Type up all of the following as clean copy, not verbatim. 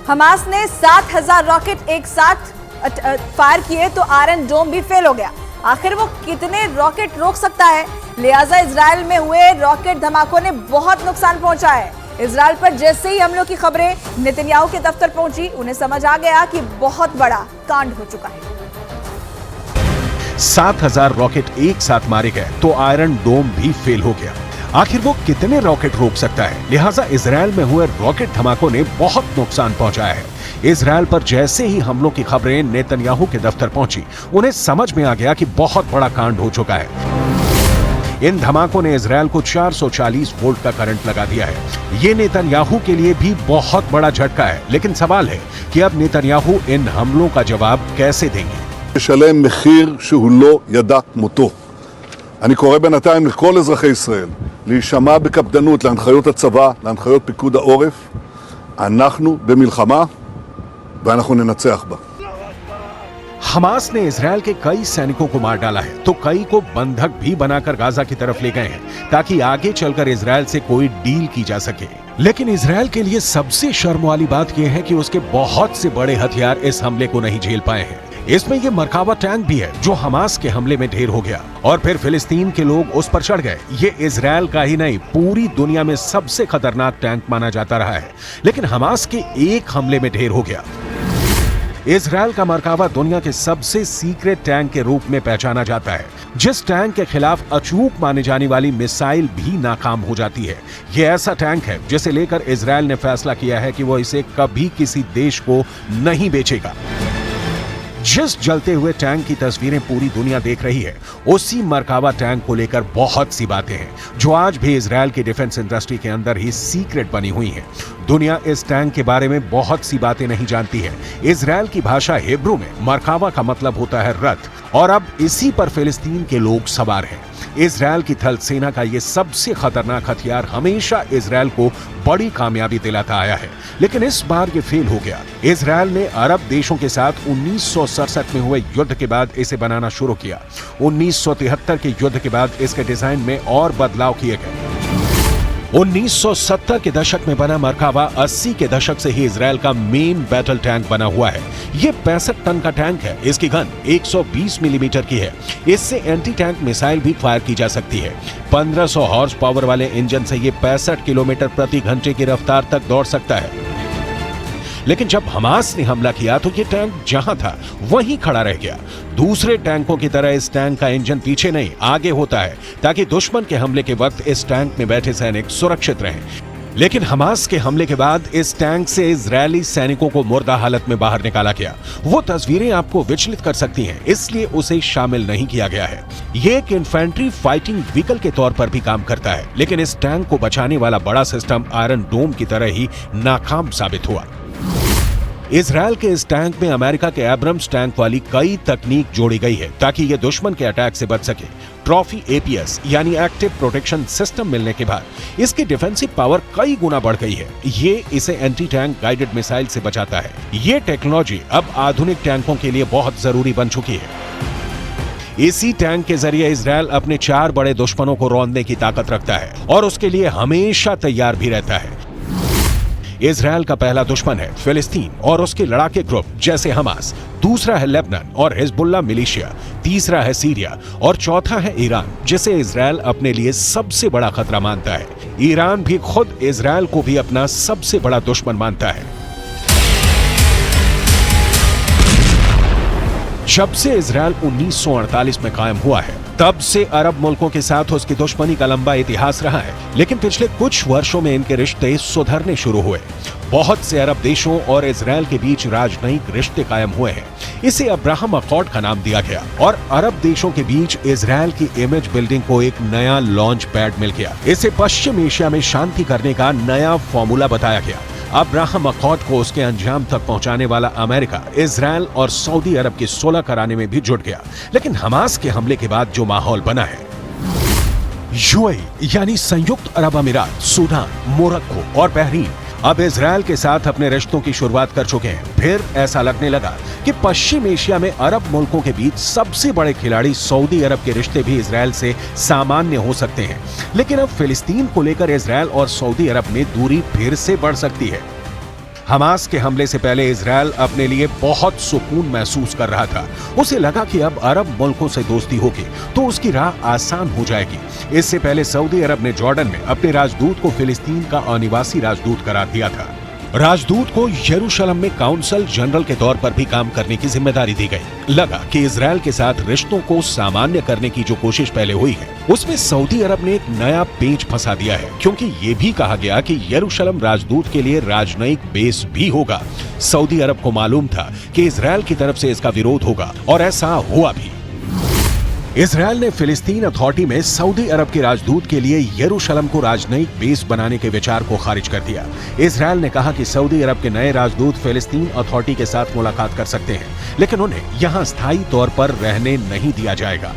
Hamas ने 7,000 rocket एक साथ फायर किए तो आयरन डोम भी फेल हो गया। आखिर वो कितने रॉकेट रोक सकता है? लिहाजा इजराइल में हुए रॉकेट धमाकों ने बहुत नुकसान पहुंचा है। इजराइल पर जैसे ही हमलों की खबरें नेतन्याहू के दफ्तर पहुंची, उन्हें समझ आ गया कि बहुत बड़ा कांड हो चुका है। 7,000 रॉकेट एक साथ मारे गए तो आयरन डोम भी फेल हो गया। आखिर वो कितने रॉकेट रोक सकता है? लिहाजा इजराइल में हुए रॉकेट धमाकों ने बहुत नुकसान पहुंचाया है। इजराइल पर जैसे ही हमलों की खबरें नेतन्याहू के दफ्तर पहुंची, उन्हें समझ में आ गया कि बहुत बड़ा कांड हो चुका है। इन धमाकों ने इजराइल को 440 वोल्ट का करंट लगा दिया है। ये नेतन्याहू के लिए भी बहुत बड़ा झटका है। लेकिन सवाल है कि अब नेतन्याहू इन हमलों का जवाब कैसे देंगे? לשלם מחיר שהוא לא ידע כמותו. אני קורא בינתיים לכל אזרחי ישראל להישמע בקפדנות להנחיות הצבא, להנחיות פיקוד העורף. אנחנו במלחמה ואנחנו ננצח בה. हमास ने इजराइल के कई सैनिकों को मार डाला है तो कई को बंधक भी बनाकर गाजा की तरफ ले गए हैं ताकि आगे चलकर इजराइल से कोई डील की जा सके। लेकिन इजराइल के लिए सबसे शर्म वाली बात यह है कि उसके बहुत से बड़े हथियार इस हमले को नहीं झेल पाए हैं। इसमें ये मरकावा टैंक भी है जो हमास के हमले में ढेर हो गया और फिर फिलिस्तीन के लोग उस पर चढ़ गए। ये इजराइल का ही नहीं, पूरी दुनिया में सबसे खतरनाक टैंक माना जाता रहा है, लेकिन हमास के एक हमले में ढेर हो गया। इजराइल का मरकावा दुनिया के सबसे सीक्रेट टैंक के रूप में पहचाना जाता है, जिस टैंक के खिलाफ अचूक माने जाने वाली मिसाइल भी नाकाम हो जाती है। यह ऐसा टैंक है जिसे लेकर इजराइल ने फैसला किया है कि वो इसे कभी किसी देश को नहीं बेचेगा। जिस जलते हुए टैंक की तस्वीरें पूरी दुनिया देख रही है, उसी मरकावा टैंक को लेकर बहुत सी बातें हैं जो आज भी इजराइल की डिफेंस इंडस्ट्री के अंदर ही सीक्रेट बनी हुई हैं। दुनिया इस टैंक के बारे में बहुत सी बातें नहीं जानती है। इजराइल की भाषा हिब्रू में मरकावा का मतलब होता है रथ, और अब इसी पर फिलिस्तीन के लोग सवार हैं। इजराइल की थल सेना का यह सबसे खतरनाक हथियार हमेशा इजराइल को बड़ी कामयाबी दिलाता आया है, लेकिन इस बार ये फेल हो गया। इजराइल ने अरब देशों के साथ 1967 में हुए युद्ध के बाद इसे बनाना शुरू किया। 1973 के युद्ध के बाद इसके डिजाइन में और बदलाव किए गए। 1970 के दशक में बना मरकावा 80 के दशक से ही इजराइल का मेन बैटल टैंक बना हुआ है। ये 65 टन का टैंक है। इसकी गन 120 मिलीमीटर की है। इससे एंटी टैंक मिसाइल भी फायर की जा सकती है। 1500 हॉर्स पावर वाले इंजन से ये 65 किलोमीटर प्रति घंटे की रफ्तार तक दौड़ सकता है। लेकिन जब हमास ने हमला किया तो ये टैंक जहां था वहीं खड़ा रह गया। दूसरे टैंकों की तरह इस टैंक का इंजन पीछे नहीं आगे होता है ताकि दुश्मन के हमले के वक्त इस टैंक में बैठे सैनिक सुरक्षित रहें। लेकिन हमास के हमले के बाद इस टैंक से इजरायली सैनिकों को मुर्दा हालत में बाहर निकाला गया। वो तस्वीरें आपको विचलित कर सकती हैं, इसलिए उसे शामिल नहीं किया गया है। ये एक इन्फेंट्री फाइटिंग व्हीकल के तौर पर भी काम करता है, लेकिन इस टैंक को बचाने वाला बड़ा सिस्टम आयरन डोम की तरह ही नाकाम साबित हुआ। इजराइल के इस टैंक में अमेरिका के एब्रम्स टैंक वाली कई तकनीक जोड़ी गई है ताकि ये दुश्मन के अटैक से बच सके। ट्रॉफी एपीएस यानी एक्टिव प्रोटेक्शन सिस्टम मिलने के बाद इसकी डिफेंसिव पावर कई गुना बढ़ गई है। ये इसे एंटी टैंक गाइडेड मिसाइल से बचाता है। ये टेक्नोलॉजी अब आधुनिक टैंकों के लिए बहुत जरूरी बन चुकी है। इसी टैंक के जरिए इजराइल अपने 4 बड़े दुश्मनों को रौंदने की ताकत रखता है और उसके लिए हमेशा तैयार भी रहता है। इजराइल का पहला दुश्मन है फिलिस्तीन और उसके लड़ाके ग्रुप जैसे हमास, दूसरा है लेबनान और हिजबुल्लाह मिलिशिया, तीसरा है सीरिया और चौथा है ईरान, जिसे इजराइल अपने लिए सबसे बड़ा खतरा मानता है। ईरान भी खुद इजराइल को भी अपना सबसे बड़ा दुश्मन मानता है। जब से इजराइल 1948 में कायम हुआ है, तब से अरब मुल्कों के साथ उसकी दुश्मनी का लंबा इतिहास रहा है, लेकिन पिछले कुछ वर्षों में इनके रिश्ते सुधरने शुरू हुए। बहुत से अरब देशों और इजराइल के बीच राजनयिक रिश्ते कायम हुए हैं। इसे अब्राहम अकॉर्ड का नाम दिया गया और अरब देशों के बीच इजराइल की इमेज बिल्डिंग को एक नया लॉन्च पैड मिल गया। इसे पश्चिम एशिया में शांति करने का नया फॉर्मूला बताया गया। अब्राहम अकॉर्ड को उसके अंजाम तक पहुंचाने वाला अमेरिका, इजराइल और सऊदी अरब की सुलह कराने में भी जुट गया। लेकिन हमास के हमले के बाद जो माहौल बना है, यूएई यानी संयुक्त अरब अमीरात, सूडान, मोरक्को और बहरीन अब इजराइल के साथ अपने रिश्तों की शुरुआत कर चुके हैं। फिर ऐसा लगने लगा कि पश्चिम एशिया में अरब मुल्कों के बीच सबसे बड़े खिलाड़ी सऊदी अरब के रिश्ते भी इजराइल से सामान्य हो सकते हैं। लेकिन अब फिलिस्तीन को लेकर इजराइल और सऊदी अरब में दूरी फिर से बढ़ सकती है। हमास के हमले से पहले इजरायल अपने लिए बहुत सुकून महसूस कर रहा था। उसे लगा कि अब अरब मुल्कों से दोस्ती होगी तो उसकी राह आसान हो जाएगी। इससे पहले सऊदी अरब ने जॉर्डन में अपने राजदूत को फिलिस्तीन का अनिवासी राजदूत करार दिया था। राजदूत को यरूशलेम में काउंसल जनरल के तौर पर भी काम करने की जिम्मेदारी दी गई। लगा कि इजरायल के साथ रिश्तों को सामान्य करने की जो कोशिश पहले हुई है उसमें सऊदी अरब ने एक नया पेंच फंसा दिया है, क्योंकि ये भी कहा गया कि यरूशलेम राजदूत के लिए राजनयिक बेस भी होगा। सऊदी अरब को मालूम था कि इजरायल की तरफ से इसका विरोध होगा और ऐसा हुआ भी। इजरायल ने फिलिस्तीन अथॉरिटी में सऊदी अरब के राजदूत के लिए यरूशलेम को राजनयिक बेस बनाने के विचार को खारिज कर दिया। इजरायल ने कहा कि सऊदी अरब के नए राजदूत फिलिस्तीन अथॉरिटी के साथ मुलाकात कर सकते हैं, लेकिन उन्हें यहां स्थायी तौर पर रहने नहीं दिया जाएगा।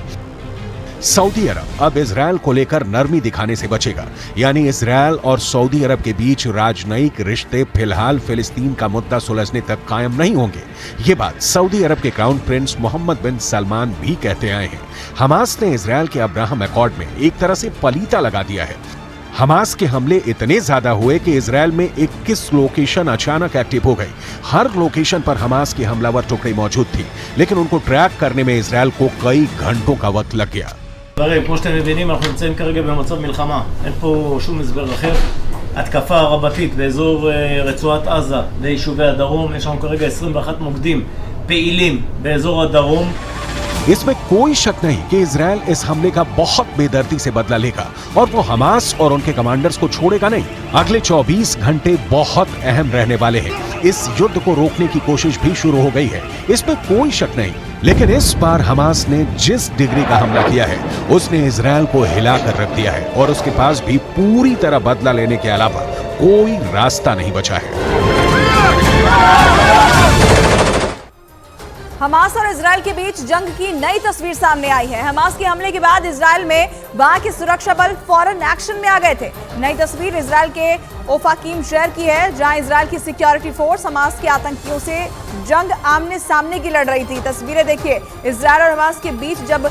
सऊदी अरब अब इजरायल को लेकर नरमी दिखाने से बचेगा, यानी इजरायल और सऊदी अरब के बीच राजनयिक रिश्ते फिलहाल फिलिस्तीन का मुद्दा सुलझने तक कायम नहीं होंगे। ये बात सऊदी अरब के क्राउन प्रिंस मोहम्मद बिन सलमान भी कहते आए हैं। हमास ने इजरायल के अब्राहम अकॉर्ड में एक तरह से पलीता लगा दिया है। हमास के हमले इतने ज्यादा हुए कि इजरायल में 21 लोकेशन अचानक एक्टिव हो गई। हर लोकेशन पर हमास की हमलावर टुकड़ी मौजूद थी, लेकिन उनको ट्रैक करने में इजरायल को कई घंटों का वक्त लग गया। כמו שאתם מבינים, אנחנו נמצאים כרגע במצב מלחמה. אין פה שום הסבר אחר. התקפה רבתית באזור רצועת עזה ויישובי הדרום. יש לנו כרגע 21 מוקדים פעילים באזור הדרום. इसमें कोई शक नहीं कि इजरायल इस हमले का बहुत बेदर्दी से बदला लेगा और वो हमास और उनके कमांडर्स को छोड़ेगा नहीं। अगले 24 घंटे बहुत अहम रहने वाले हैं। इस युद्ध को रोकने की कोशिश भी शुरू हो गई है, इसमें कोई शक नहीं। लेकिन इस बार हमास ने जिस डिग्री का हमला किया है उसने इजरायल को हिलाकर रख दिया है और उसके पास भी पूरी तरह बदला लेने के अलावा कोई रास्ता नहीं बचा है। हमास और इजरायल के बीच जंग की नई तस्वीर सामने आई है। हमास के हमले के बाद इजरायल में वहां के सुरक्षा बल फौरन एक्शन में आ गए थे। नई तस्वीर इजरायल के ओफाकीम शहर की है, जहां इजरायल की सिक्योरिटी फोर्स हमास के आतंकियों से जंग आमने सामने की लड़ रही थी। तस्वीरें देखिए, इजरायल और हमास के बीच जब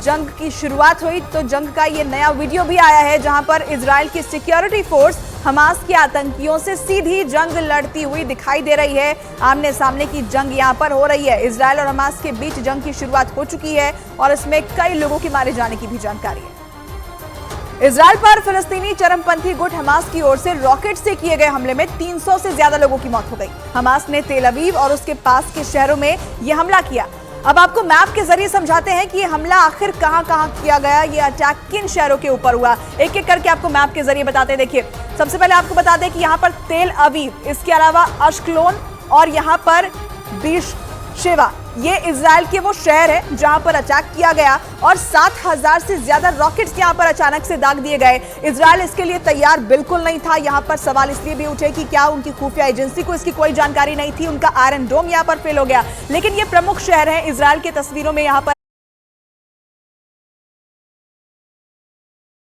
जंग की शुरुआत हुई तो जंग का ये नया वीडियो भी आया है, जहां पर इजरायल की सिक्योरिटी फोर्स हमास के आतंकियों से सीधी जंग लड़ती हुई दिखाई दे रही है। आमने सामने की जंग यहां पर हो रही है। इजरायल और हमास के बीच जंग की शुरुआत हो चुकी है और इसमें कई लोगों के मारे जाने की भी जानकारी है। इजरायल पर फिलिस्तीनी चरमपंथी गुट हमास की ओर से रॉकेट से किए गए हमले में 300 से ज्यादा लोगों की मौत हो गई। हमास ने तेल अवीव और उसके पास के शहरों में यह हमला किया। अब आपको मैप के जरिए समझाते हैं कि ये हमला आखिर कहां किया गया, ये अटैक किन शहरों के ऊपर हुआ। एक एक करके आपको मैप के जरिए बताते हैं। देखिए, सबसे पहले आपको बता दें कि यहाँ पर तेल अवीव, इसके अलावा अश्कलोन और यहाँ पर बीरशेबा, ये इजराइल के वो शहर है जहां पर अटैक किया गया और 7000 से ज्यादा रॉकेट्स यहां पर अचानक से दाग दिए गए। इजराइल इसके लिए तैयार बिल्कुल नहीं था। यहां पर सवाल इसलिए भी उठे कि क्या उनकी खुफिया एजेंसी को इसकी कोई जानकारी नहीं थी। उनका आयरन डोम यहां पर फेल हो गया। लेकिन ये प्रमुख शहर है इजराइल के तस्वीरों में। यहां पर